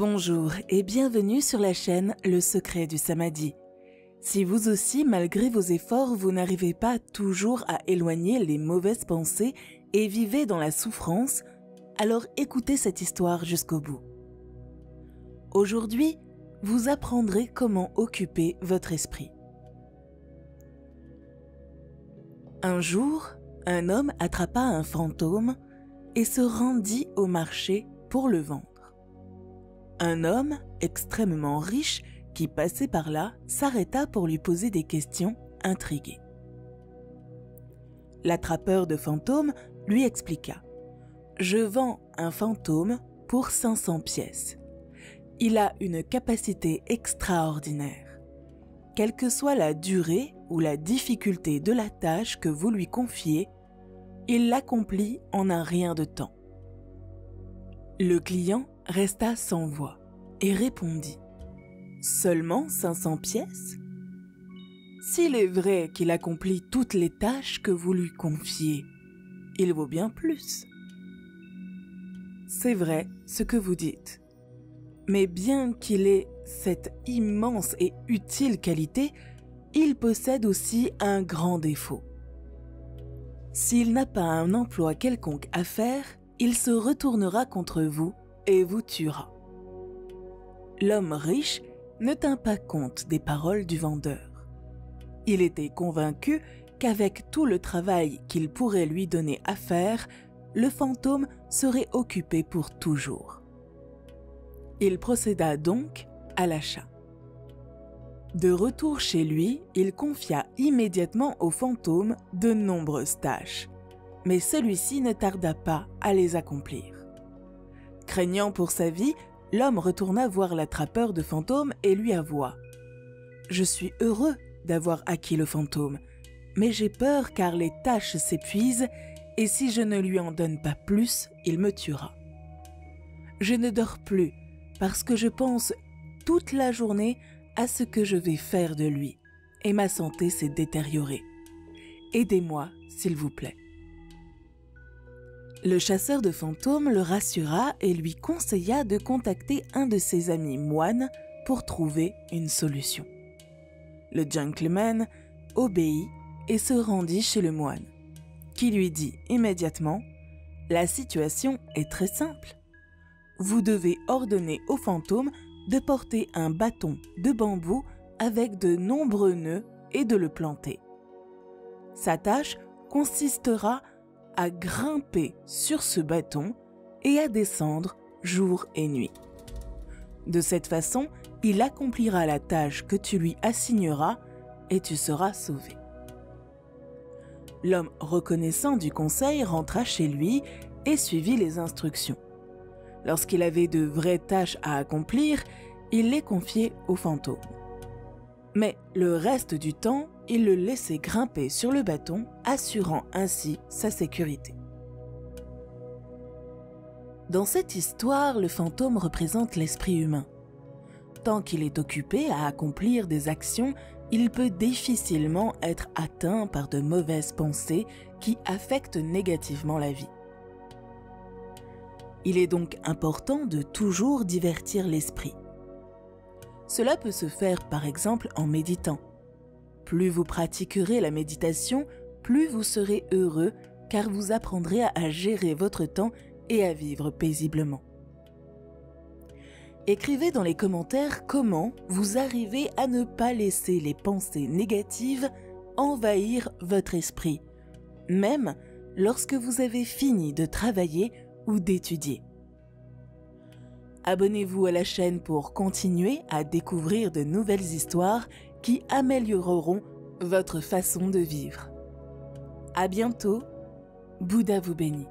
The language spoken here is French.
Bonjour et bienvenue sur la chaîne Le Secret du Samadhi. Si vous aussi, malgré vos efforts, vous n'arrivez pas toujours à éloigner les mauvaises pensées et vivez dans la souffrance, alors écoutez cette histoire jusqu'au bout. Aujourd'hui, vous apprendrez comment occuper votre esprit. Un jour, un homme attrapa un fantôme et se rendit au marché pour le vendre. Un homme extrêmement riche qui passait par là s'arrêta pour lui poser des questions intrigué. L'attrapeur de fantômes lui expliqua « Je vends un fantôme pour 500 pièces. Il a une capacité extraordinaire. Quelle que soit la durée ou la difficulté de la tâche que vous lui confiez, il l'accomplit en un rien de temps. » Le client resta sans voix et répondit « Seulement 500 pièces ? S'il est vrai qu'il accomplit toutes les tâches que vous lui confiez, il vaut bien plus. » C'est vrai ce que vous dites. Mais bien qu'il ait cette immense et utile qualité, il possède aussi un grand défaut. S'il n'a pas un emploi quelconque à faire, il se retournera contre vous et vous tuera. L'homme riche ne tint pas compte des paroles du vendeur. Il était convaincu qu'avec tout le travail qu'il pourrait lui donner à faire, le fantôme serait occupé pour toujours. Il procéda donc à l'achat. De retour chez lui, il confia immédiatement au fantôme de nombreuses tâches, mais celui-ci ne tarda pas à les accomplir. Craignant pour sa vie, l'homme retourna voir l'attrapeur de fantômes et lui avoua « Je suis heureux d'avoir acquis le fantôme, mais j'ai peur car les tâches s'épuisent et si je ne lui en donne pas plus, il me tuera. Je ne dors plus parce que je pense toute la journée à ce que je vais faire de lui et ma santé s'est détériorée. Aidez-moi, s'il vous plaît. » Le chasseur de fantômes le rassura et lui conseilla de contacter un de ses amis moines pour trouver une solution. Le gentleman obéit et se rendit chez le moine, qui lui dit immédiatement « La situation est très simple. Vous devez ordonner au fantôme de porter un bâton de bambou avec de nombreux nœuds et de le planter. Sa tâche consistera à grimper sur ce bâton et à descendre jour et nuit. De cette façon, il accomplira la tâche que tu lui assigneras et tu seras sauvé. » L'homme reconnaissant du conseil rentra chez lui et suivit les instructions. Lorsqu'il avait de vraies tâches à accomplir, il les confiait au fantôme. Mais le reste du temps, il le laissait grimper sur le bâton, assurant ainsi sa sécurité. Dans cette histoire, le fantôme représente l'esprit humain. Tant qu'il est occupé à accomplir des actions, il peut difficilement être atteint par de mauvaises pensées qui affectent négativement la vie. Il est donc important de toujours divertir l'esprit. Cela peut se faire par exemple en méditant. Plus vous pratiquerez la méditation, plus vous serez heureux car vous apprendrez à gérer votre temps et à vivre paisiblement. Écrivez dans les commentaires comment vous arrivez à ne pas laisser les pensées négatives envahir votre esprit, même lorsque vous avez fini de travailler ou d'étudier. Abonnez-vous à la chaîne pour continuer à découvrir de nouvelles histoires qui amélioreront votre façon de vivre. À bientôt, Bouddha vous bénit.